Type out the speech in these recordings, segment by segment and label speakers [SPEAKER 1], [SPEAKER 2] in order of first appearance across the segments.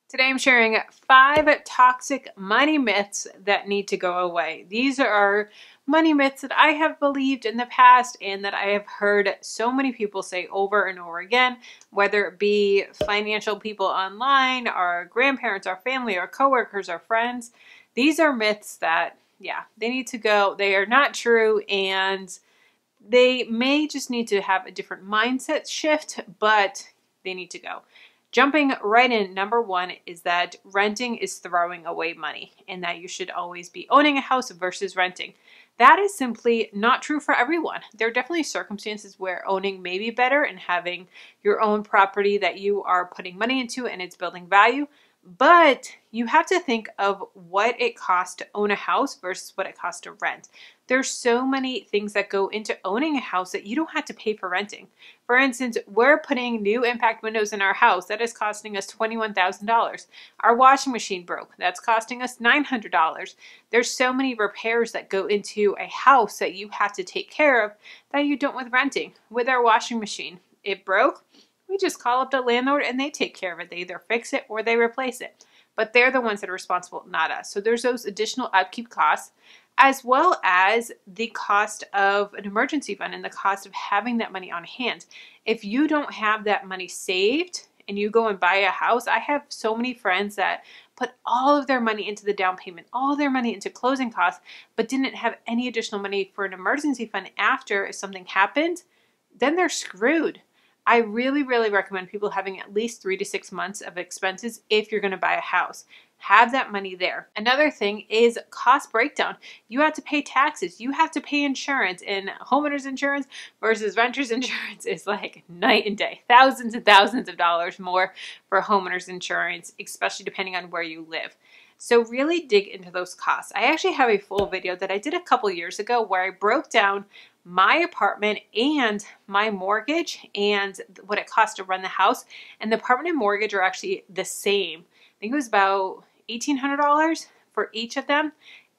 [SPEAKER 1] Today I'm sharing 5 toxic money myths that need to go away. These are money myths that I have believed in the past and that I have heard so many people say over and over again, whether it be financial people online, our grandparents, our family, our coworkers, our friends. These are myths that, yeah, they need to go. They are not true, and they may just need to have a different mindset shift, but they need to go. Jumping right in, number 1 is that renting is throwing away money and that you should always be owning a house versus renting. That is simply not true for everyone. There are definitely circumstances where owning may be better and having your own property that you are putting money into and it's building value. But you have to think of what it costs to own a house versus what it costs to rent. There's so many things that go into owning a house that you don't have to pay for renting. For instance, we're putting new impact windows in our house. That is costing us $21,000. Our washing machine broke. That's costing us $900. There's so many repairs that go into a house that you have to take care of that you don't with renting. With our washing machine, it broke. We just call up the landlord and they take care of it. They either fix it or they replace it. But they're the ones that are responsible, not us. So there's those additional upkeep costs, as well as the cost of an emergency fund and the cost of having that money on hand. If you don't have that money saved and you go and buy a house, I have so many friends that put all of their money into the down payment, all their money into closing costs, but didn't have any additional money for an emergency fund after if something happened, then they're screwed. I really, really recommend people having at least 3 to 6 months of expenses if you're going to buy a house. Have that money there. Another thing is cost breakdown. You have to pay taxes. You have to pay insurance, and homeowners insurance versus renters insurance is like night and day. Thousands and thousands of dollars more for homeowners insurance, especially depending on where you live. So really dig into those costs. I actually have a full video that I did a couple years ago where I broke down my apartment and my mortgage and what it costs to run the house. And the apartment and mortgage are actually the same. I think it was about $1,800 for each of them.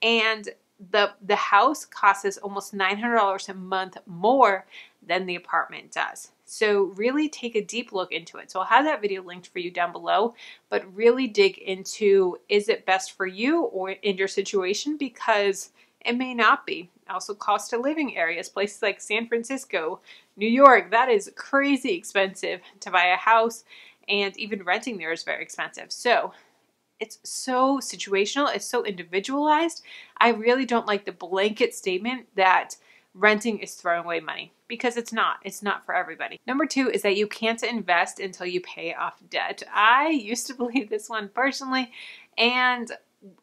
[SPEAKER 1] And the house costs us almost $900 a month more than the apartment does. So really take a deep look into it. So I'll have that video linked for you down below, but really dig into, is it best for you or in your situation? Because it may not be. Also, cost of living areas, places like San Francisco, New York, that is crazy expensive to buy a house, and even renting there is very expensive. So it's so situational, it's so individualized. I really don't like the blanket statement that renting is throwing away money, because it's not. It's not for everybody. Number 2 is that you can't invest until you pay off debt. I used to believe this one personally, and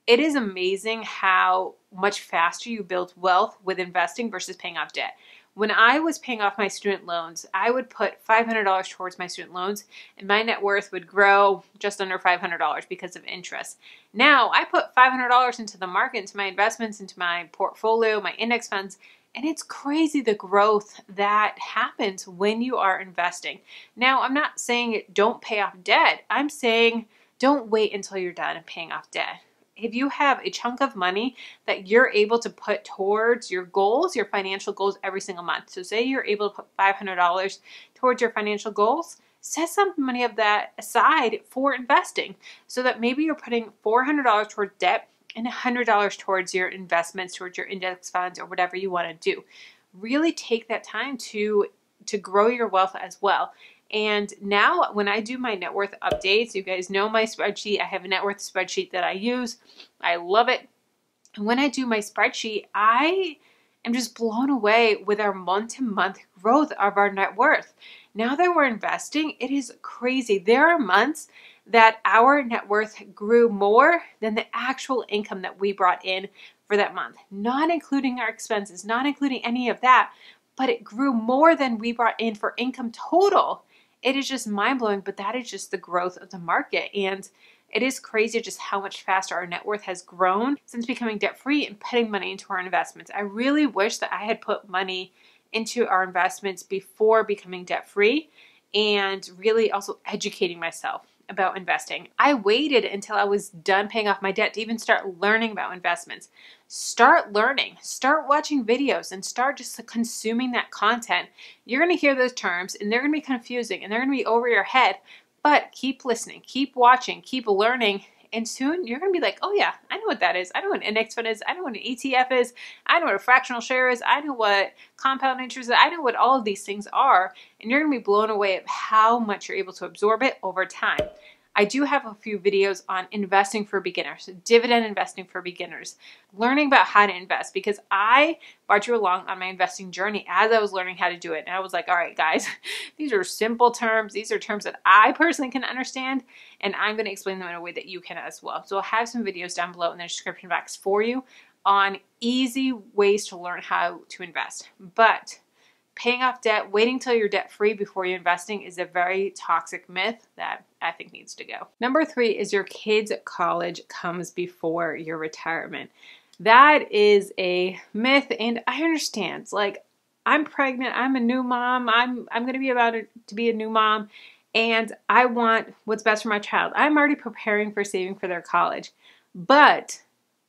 [SPEAKER 1] it is amazing how much faster you build wealth with investing versus paying off debt. When I was paying off my student loans, I would put $500 towards my student loans and my net worth would grow just under $500 because of interest. Now I put $500 into the market, into my investments, into my portfolio, my index funds, and it's crazy the growth that happens when you are investing. Now, I'm not saying don't pay off debt. I'm saying don't wait until you're done paying off debt. If you have a chunk of money that you're able to put towards your goals, your financial goals every single month. So say you're able to put $500 towards your financial goals, set some money of that aside for investing so that maybe you're putting $400 towards debt and $100 towards your investments, towards your index funds or whatever you want to do. Really take that time to grow your wealth as well. And now when I do my net worth updates, you guys know my spreadsheet. I have a net worth spreadsheet that I use. I love it. And when I do my spreadsheet, I am just blown away with our month-to-month growth of our net worth. Now that we're investing, it is crazy. There are months that our net worth grew more than the actual income that we brought in for that month, not including our expenses, not including any of that, but it grew more than we brought in for income total. It is just mind-blowing, but that is just the growth of the market. And it is crazy just how much faster our net worth has grown since becoming debt-free and putting money into our investments. I really wish that I had put money into our investments before becoming debt-free and really also educating myself about investing. I waited until I was done paying off my debt to even start learning about investments. Start learning, start watching videos, and start just consuming that content. You're going to hear those terms and they're going to be confusing and they're going to be over your head, But keep listening, keep watching, keep learning. And soon you're going to be like, oh yeah, I know what that is. I know what an index fund is. I know what an ETF is. I know what a fractional share is. I know what compound interest is. I know what all of these things are. And you're going to be blown away at how much you're able to absorb it over time. I do have a few videos on investing for beginners, dividend investing for beginners, learning about how to invest, because I brought you along on my investing journey as I was learning how to do it. And I was like, all right, guys, these are simple terms. These are terms that I personally can understand, and I'm going to explain them in a way that you can as well. So I'll have some videos down below in the description box for you on easy ways to learn how to invest. But paying off debt, waiting till you're debt free before you're investing is a very toxic myth that I think needs to go. Number 3 is your kids' college comes before your retirement. That is a myth, and I understand. Like, I'm pregnant, I'm a new mom, I'm going to be about to be a new mom, and I want what's best for my child. I'm already preparing for saving for their college, but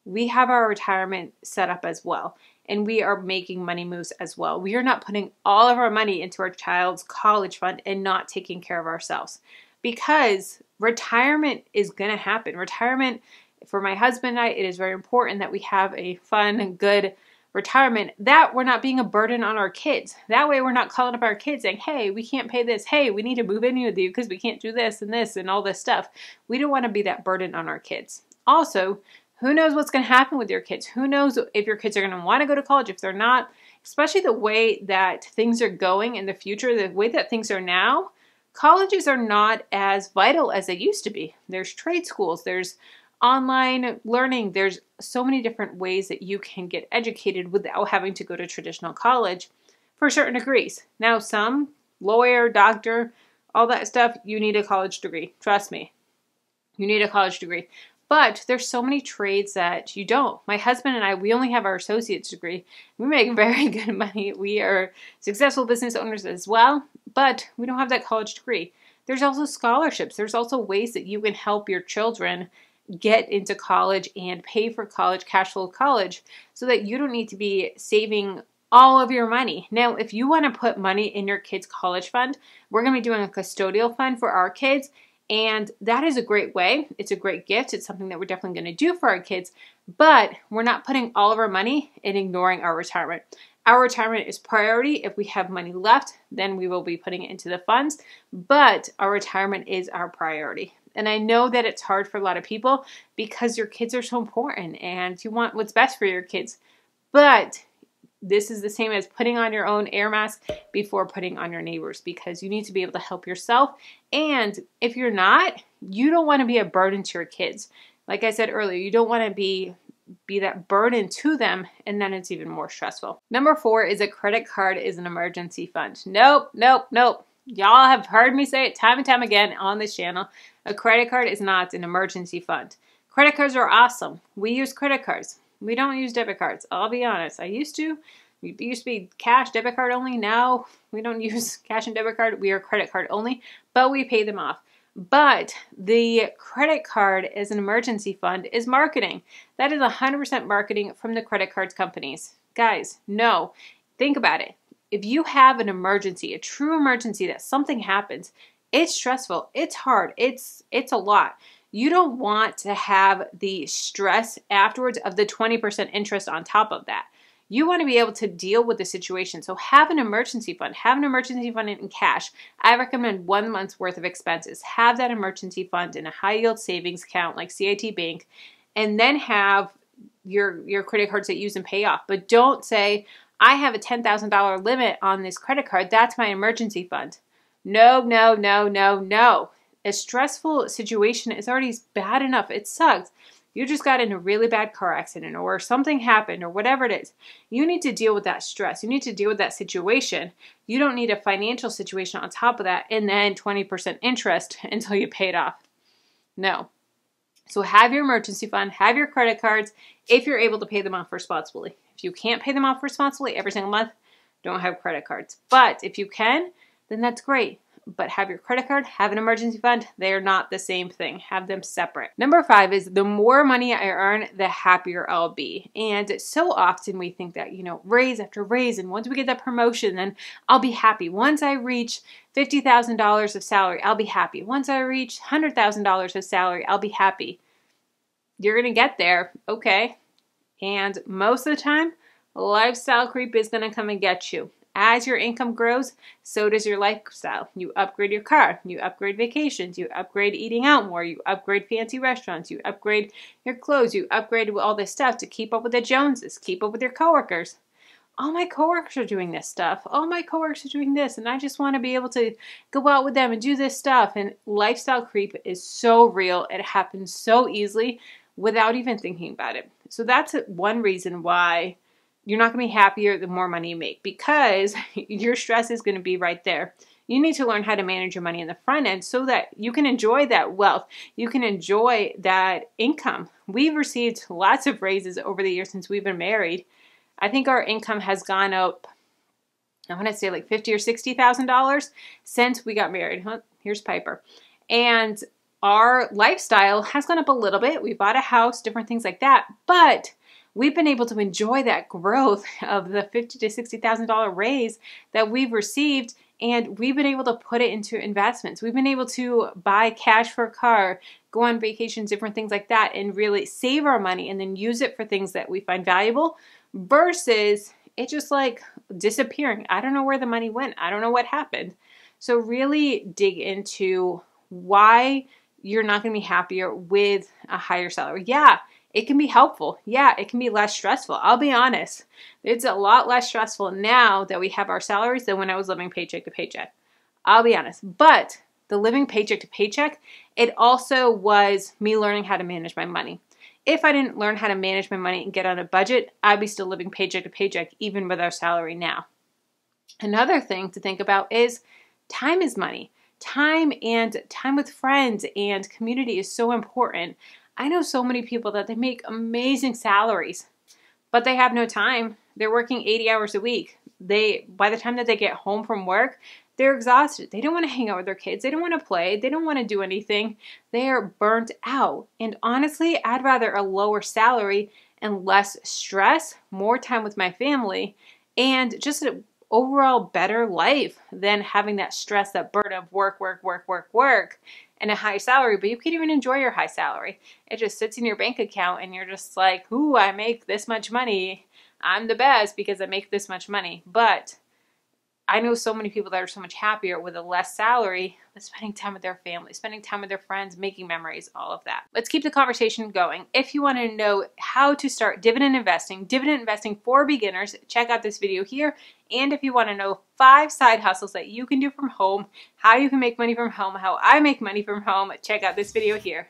[SPEAKER 1] we have our retirement set up as well. And we are making money moves as well. We are not putting all of our money into our child's college fund and not taking care of ourselves, because retirement is going to happen. Retirement, for my husband and I, it is very important that we have a fun and good retirement, that we're not being a burden on our kids. That way we're not calling up our kids saying, hey, we can't pay this. Hey, we need to move in with you because we can't do this and all this stuff. We don't want to be that burden on our kids. Also, who knows what's going to happen with your kids? Who knows if your kids are going to want to go to college, if they're not, especially the way that things are going in the future, the way that things are now. Colleges are not as vital as they used to be. There's trade schools, there's online learning, there's so many different ways that you can get educated without having to go to traditional college for certain degrees. Now, some lawyer, doctor, all that stuff, you need a college degree. Trust me, you need a college degree. But there's so many trades that you don't. My husband and I, we only have our associate's degree. We make very good money. We are successful business owners as well, but we don't have that college degree. There's also scholarships. There's also ways that you can help your children get into college and pay for college, cash flow college, so that you don't need to be saving all of your money. Now, if you want to put money in your kids' college fund, we're going to be doing a custodial fund for our kids. And that is a great way. It's a great gift. It's something that we're definitely going to do for our kids, but we're not putting all of our money and ignoring our retirement. Our retirement is priority. If we have money left, then we will be putting it into the funds, but our retirement is our priority. And I know that it's hard for a lot of people because your kids are so important and you want what's best for your kids, but this is the same as putting on your own air mask before putting on your neighbor's, because you need to be able to help yourself. And if you're not, you don't want to be a burden to your kids. Like I said earlier, you don't want to be that burden to them, and then it's even more stressful. Number 4 is a credit card is an emergency fund. Nope, nope, nope. Y'all have heard me say it time and time again on this channel. A credit card is not an emergency fund. Credit cards are awesome. We use credit cards. We don't use debit cards. I'll be honest. I used to. We used to be cash, debit card only. Now we don't use cash and debit card. We are credit card only, but we pay them off. But the credit card as an emergency fund is marketing. That is 100% marketing from the credit cards companies. Guys, no. Think about it. If you have an emergency, a true emergency that something happens, it's stressful. It's hard. It's a lot. You don't want to have the stress afterwards of the 20% interest on top of that. You want to be able to deal with the situation. So have an emergency fund. Have an emergency fund in cash. I recommend 1 month's worth of expenses. Have that emergency fund in a high yield savings account like CIT Bank, and then have your credit cards that you use and pay off. But don't say, I have a $10,000 limit on this credit card. That's my emergency fund. No, no, no, no, no. A stressful situation is already bad enough. It sucks. You just got in a really bad car accident or something happened or whatever it is. You need to deal with that stress. You need to deal with that situation. You don't need a financial situation on top of that and then 20% interest until you pay it off. No. So have your emergency fund, have your credit cards if you're able to pay them off responsibly. If you can't pay them off responsibly every single month, don't have credit cards. But if you can, then that's great. but have your credit card, have an emergency fund. They are not the same thing. Have them separate. Number 5 is the more money I earn, the happier I'll be. And so often we think that, raise after raise, and once we get that promotion, then I'll be happy. Once I reach $50,000 of salary, I'll be happy. Once I reach $100,000 of salary, I'll be happy. You're going to get there, okay? And most of the time, lifestyle creep is going to come and get you. As your income grows, so does your lifestyle. You upgrade your car, you upgrade vacations, you upgrade eating out more, you upgrade fancy restaurants, you upgrade your clothes, you upgrade all this stuff to keep up with the Joneses, keep up with your coworkers. All my coworkers are doing this stuff. All my coworkers are doing this, and I just want to be able to go out with them and do this stuff. And lifestyle creep is so real. It happens so easily without even thinking about it. So that's one reason why you're not going to be happier the more money you make, because your stress is going to be right there. You need to learn how to manage your money in the front end so that you can enjoy that wealth. You can enjoy that income. We've received lots of raises over the years since we've been married. I think our income has gone up, I want to say like $50,000 or $60,000 since we got married. Here's Piper. And our lifestyle has gone up a little bit. We bought a house, different things like that. But we've been able to enjoy that growth of the $50,000 to $60,000 raise that we've received, and we've been able to put it into investments. We've been able to buy cash for a car, go on vacations, different things like that, and really save our money and then use it for things that we find valuable versus it just like disappearing. I don't know where the money went. I don't know what happened. So really dig into why you're not going to be happier with a higher salary. Yeah, it can be helpful. Yeah, it can be less stressful. I'll be honest. It's a lot less stressful now that we have our salaries than when I was living paycheck to paycheck. I'll be honest. But the living paycheck to paycheck, it also was me learning how to manage my money. If I didn't learn how to manage my money and get on a budget, I'd be still living paycheck to paycheck even with our salary now. Another thing to think about is time is money. Time with friends and community is so important. I know so many people that they make amazing salaries, but they have no time. They're working 80 hours a week. By the time that they get home from work, they're exhausted. They don't want to hang out with their kids. They don't want to play. They don't want to do anything. They are burnt out. And honestly, I'd rather a lower salary and less stress, more time with my family, and just an overall better life than having that stress, that burden of work, and a high salary. But you can't even enjoy your high salary. It just sits in your bank account and you're just like, ooh, I make this much money. I'm the best because I make this much money. But I know so many people that are so much happier with a less salary, but spending time with their family, spending time with their friends, making memories, all of that. Let's keep the conversation going. If you want to know how to start dividend investing for beginners, check out this video here. And if you want to know 5 side hustles that you can do from home, how you can make money from home, how I make money from home, check out this video here.